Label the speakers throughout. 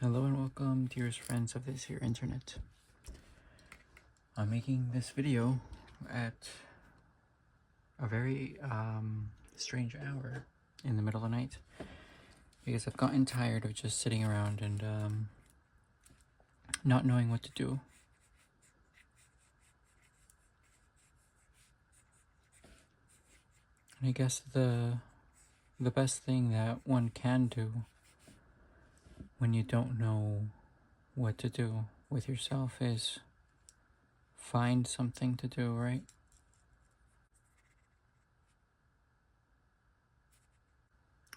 Speaker 1: Hello and welcome, dearest friends of this here internet. I'm making this video at a very strange hour in the middle of the night because I've gotten tired of just sitting around and not knowing what to do. And I guess the best thing that one can do when you don't know what to do with yourself is find something to do, right?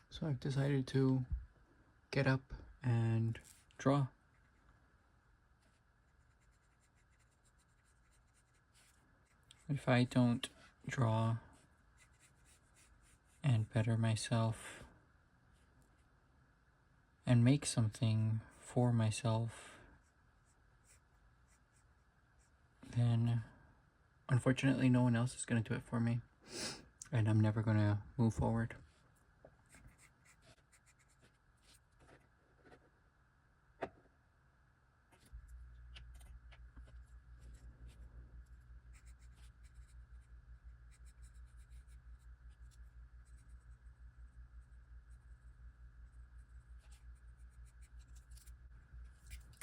Speaker 1: So I've decided to get up and draw. If I don't draw and better myself and make something for myself, then unfortunately no one else is going to do it for me, and I'm never going to move forward.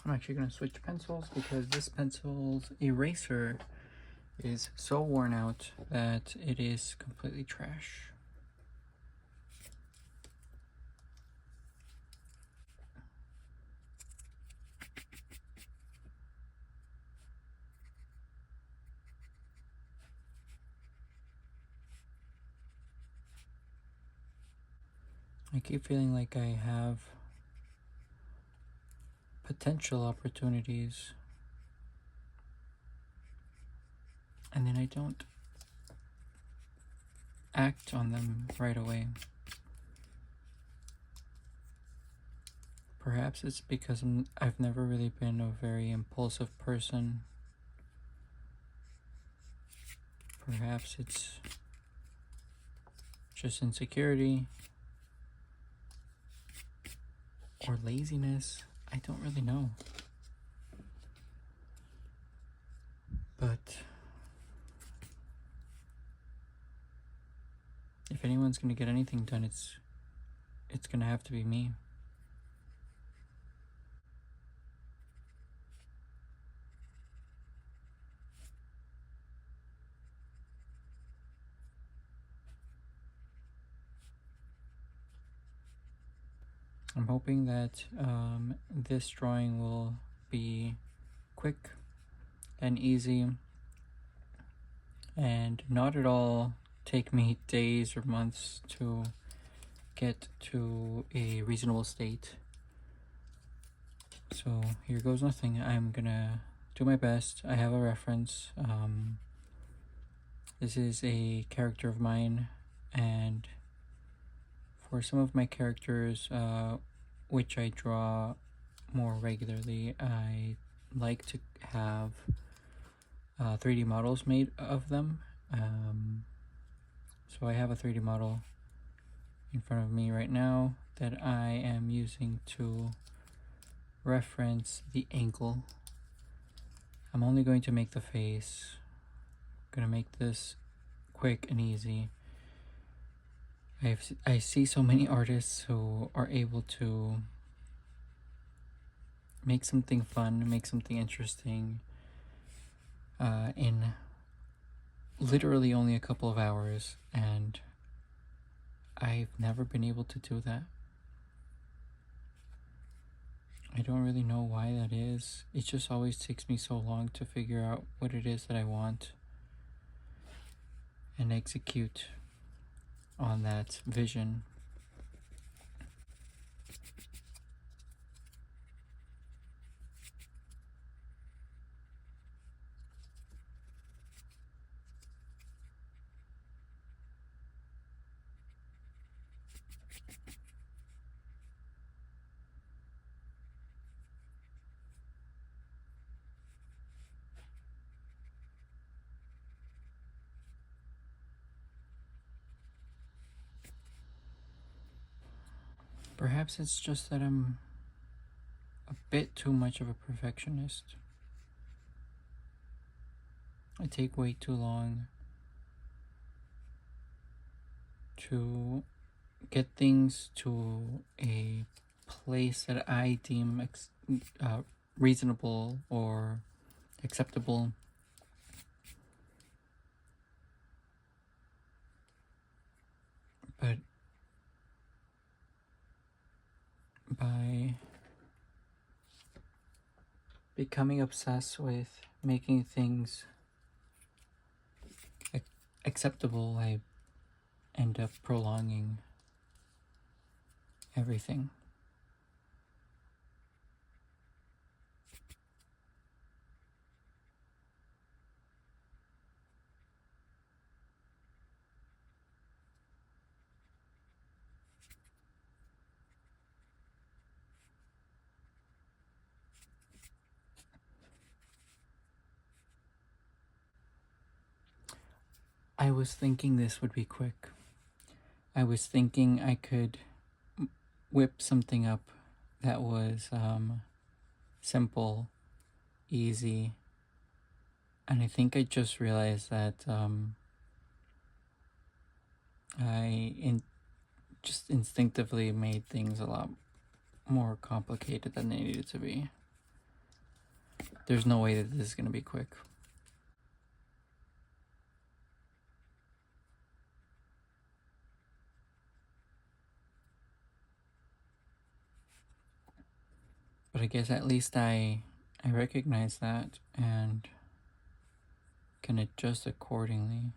Speaker 1: I'm actually going to switch pencils because this pencil's eraser is so worn out that it is completely trash. I keep feeling like I have potential opportunities and then I don't act on them right away. Perhaps it's because I've never really been a very impulsive person. Perhaps it's just insecurity or laziness. I don't really know. But if anyone's going to get anything done, it's going to have to be me. I'm hoping that this drawing will be quick and easy and not at all take me days or months to get to a reasonable state. So here goes nothing. I'm gonna do my best. I have a reference. This is a character of mine, and for some of my characters, which I draw more regularly, I like to have 3D models made of them. So I have a 3D model in front of me right now that I am using to reference the ankle. I'm only going to make the face. I'm gonna make this quick and easy. I see so many artists who are able to make something fun, make something interesting in literally only a couple of hours, and I've never been able to do that. I don't really know why that is. It just always takes me so long to figure out what it is that I want and execute on that vision. Perhaps it's just that I'm a bit too much of a perfectionist. I take way too long to get things to a place that I deem reasonable or acceptable. But by becoming obsessed with making things acceptable, I end up prolonging everything. I was thinking this would be quick. I was thinking I could whip something up that was simple, easy, and I think I just realized that just instinctively made things a lot more complicated than they needed to be. There's no way that this is going to be quick. But I guess at least I recognize that and can adjust accordingly.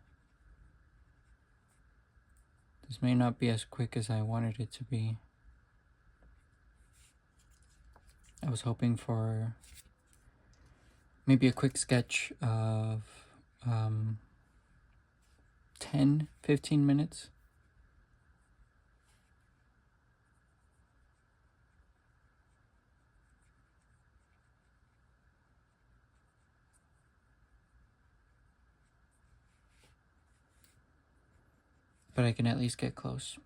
Speaker 1: This may not be as quick as I wanted it to be. I was hoping for maybe a quick sketch of 10-15 minutes. But I can at least get close.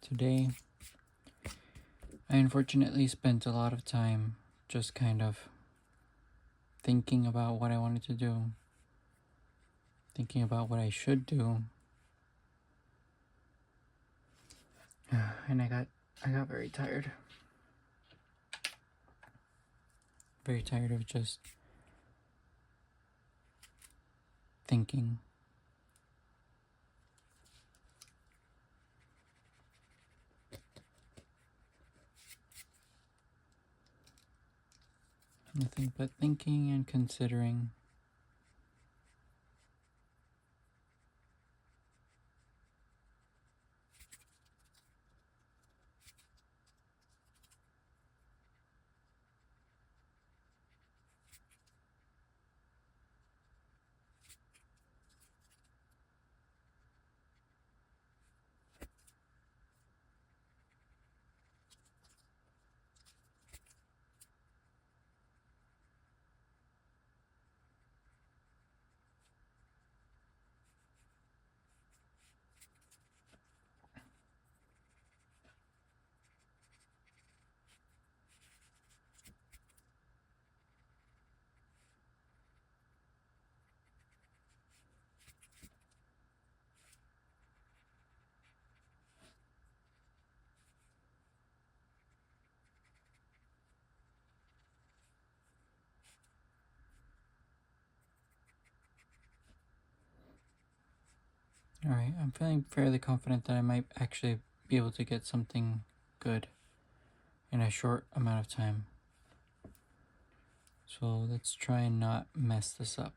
Speaker 1: Today, I unfortunately spent a lot of time just kind of thinking about what I wanted to do, thinking about what I should do. And I got very tired. Very tired of just thinking. Nothing but thinking and considering. Alright, I'm feeling fairly confident that I might actually be able to get something good in a short amount of time. So let's try and not mess this up.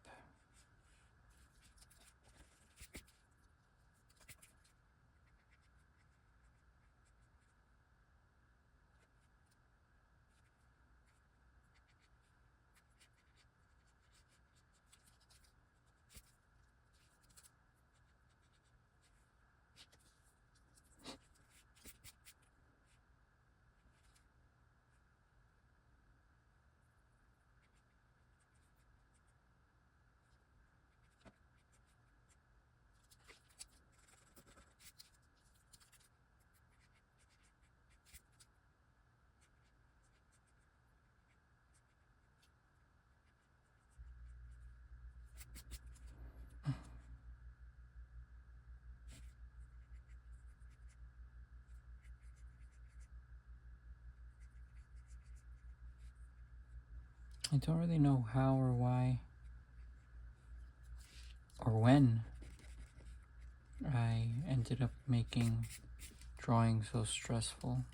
Speaker 1: I don't really know how or why or when I ended up making drawing so stressful.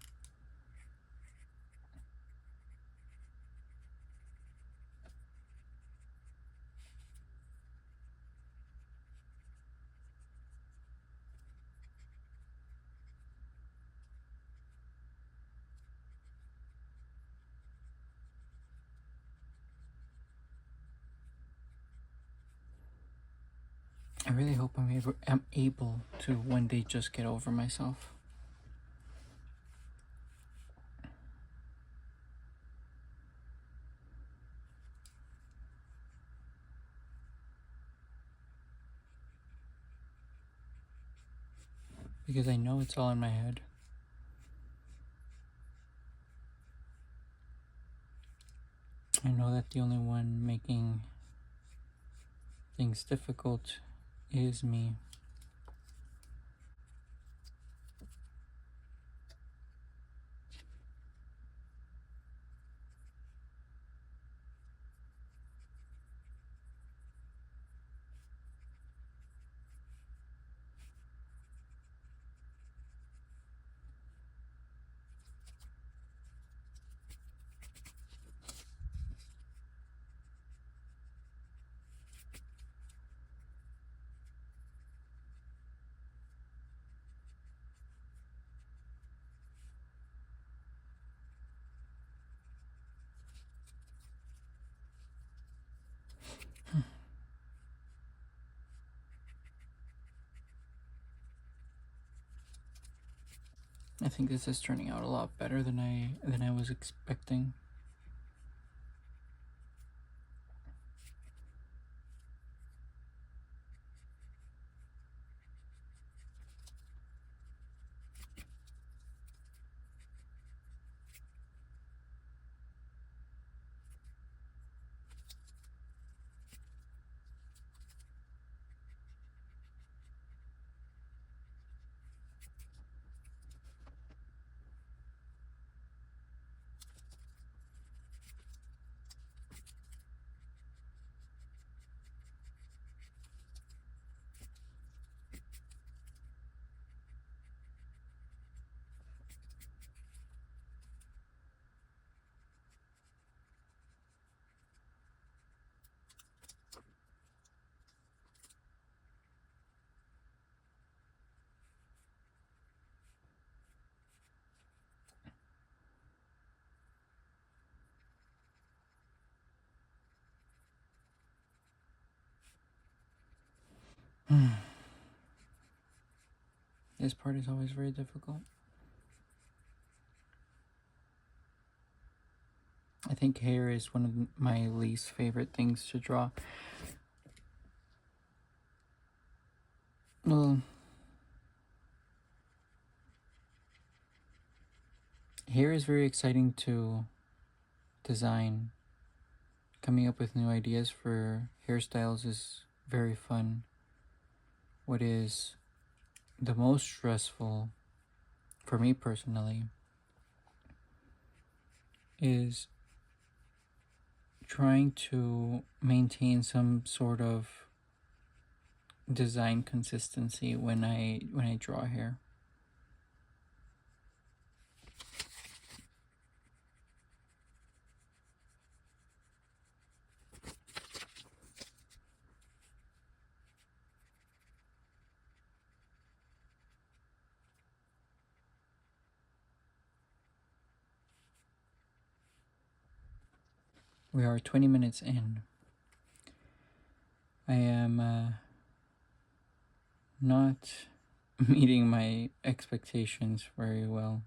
Speaker 1: I really hope I'm able to one day just get over myself. Because I know it's all in my head. I know that the only one making things difficult is me. I think this is turning out a lot better than I was expecting. This part is always very difficult. I think hair is one of my least favorite things to draw. Well, hair is very exciting to design. Coming up with new ideas for hairstyles is very fun. What is the most stressful for me personally is trying to maintain some sort of design consistency when I draw hair. We are 20 minutes in. I am not meeting my expectations very well.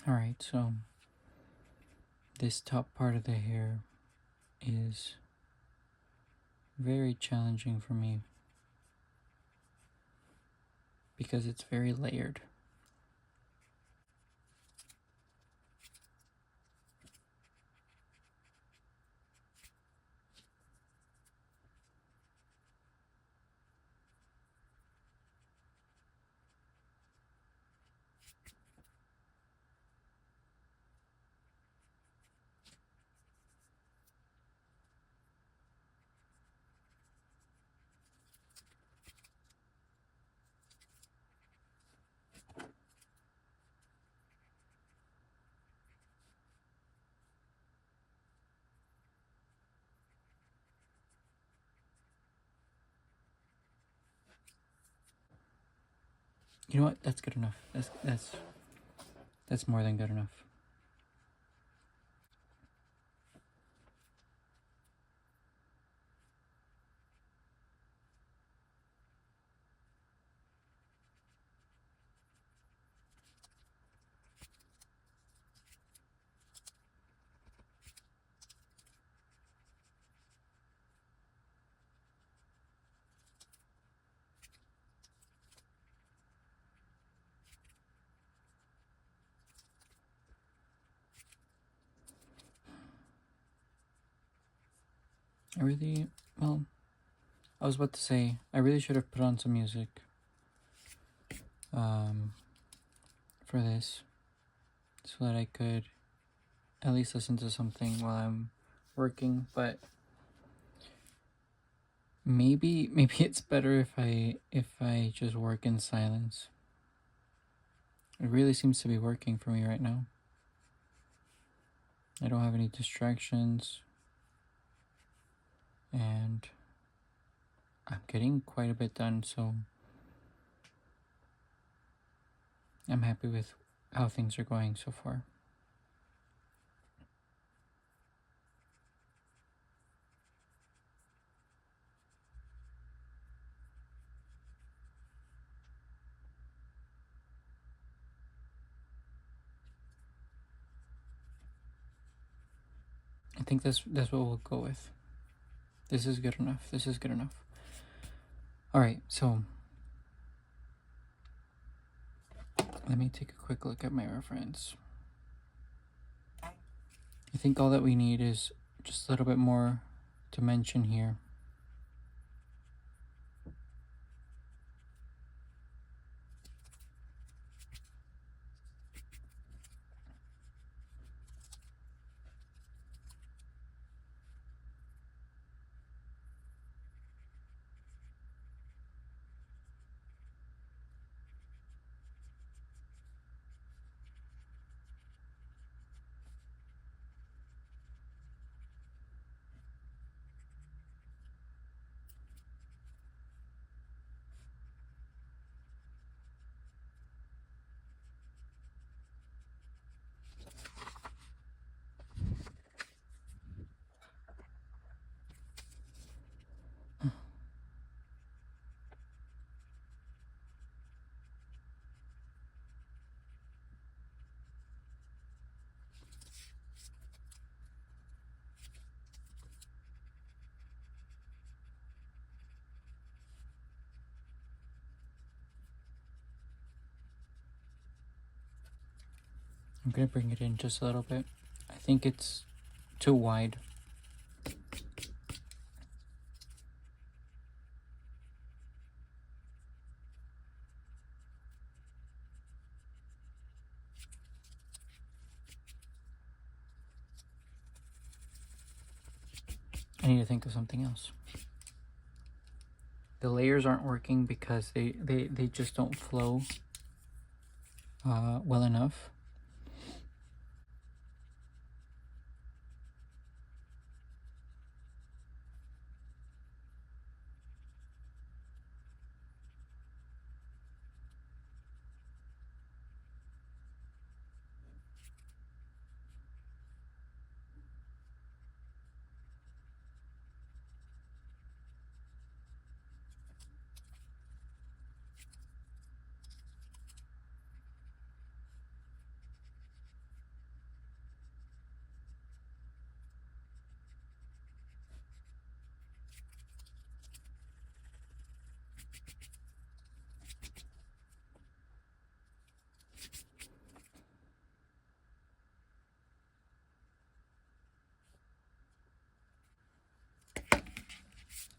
Speaker 1: Alright, so this top part of the hair is very challenging for me because it's very layered. You know what? That's good enough. That's more than good enough. I was about to say, I really should have put on some music for this so that I could at least listen to something while I'm working, but maybe it's better if I just work in silence. It really seems to be working for me right now. I don't have any distractions, and I'm getting quite a bit done, so I'm happy with how things are going so far. I think that's what we'll go with. This is good enough. This is good enough. All right, so let me take a quick look at my reference. I think all that we need is just a little bit more dimension here. I'm gonna bring it in just a little bit. I think it's too wide. I need to think of something else. The layers aren't working because they just don't flow well enough.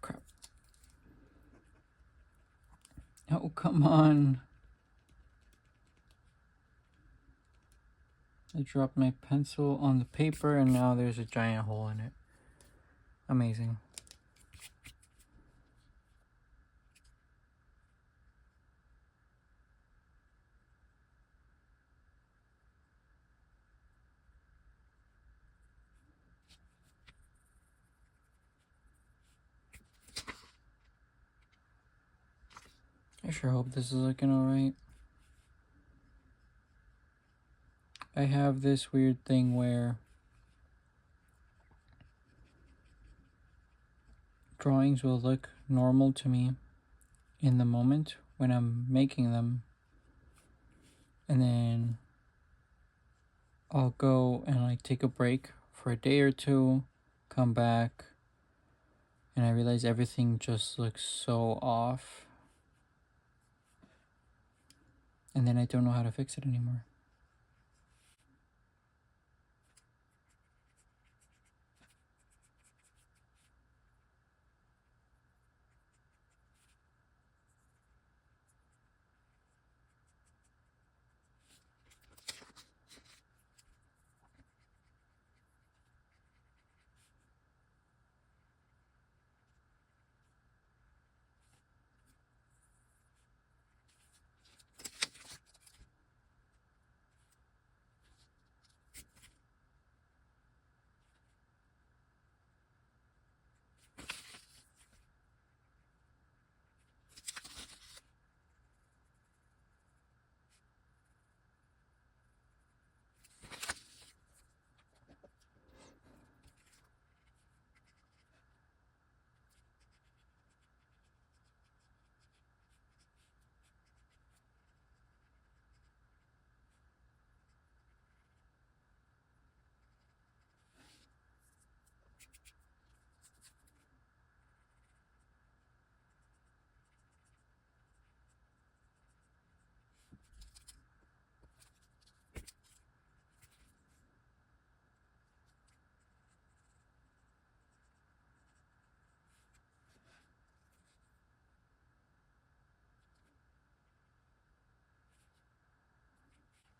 Speaker 1: Crap. Oh, come on. I dropped my pencil on the paper and now there's a giant hole in it. Amazing. I sure hope this is looking alright. I have this weird thing where drawings will look normal to me in the moment when I'm making them, and then I'll go and like take a break for a day or two, come back, and I realize everything just looks so off, and then I don't know how to fix it anymore.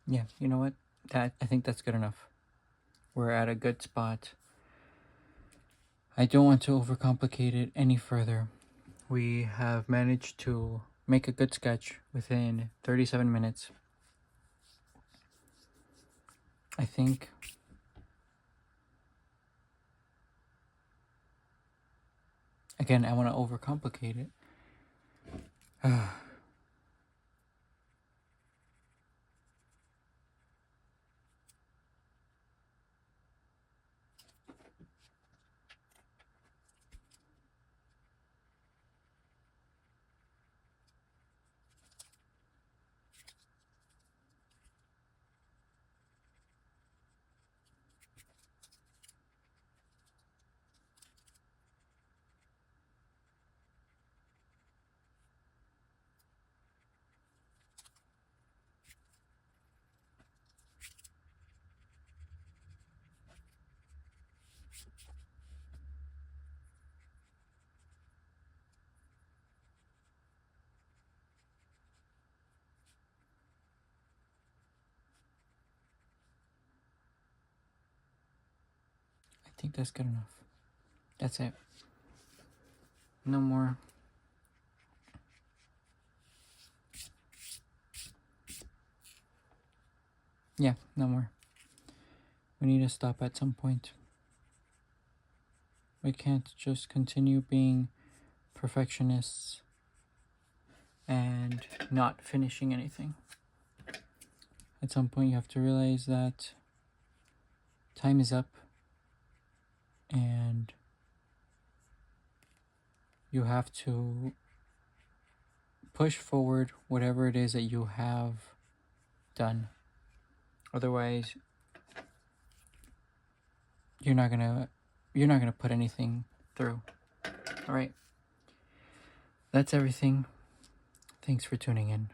Speaker 1: Yeah, you know what? I think that's good enough. We're at a good spot. I don't want to overcomplicate it any further. We have managed to make a good sketch within 37 minutes. I think again, I want to overcomplicate it. think that's good enough. That's it. No more. Yeah, no more. We need to stop at some point. We can't just continue being perfectionists and not finishing anything. At some point, you have to realize that time is up and you have to push forward whatever it is that you have done. Otherwise, you're not gonna put anything through. All right. That's everything. Thanks for tuning in.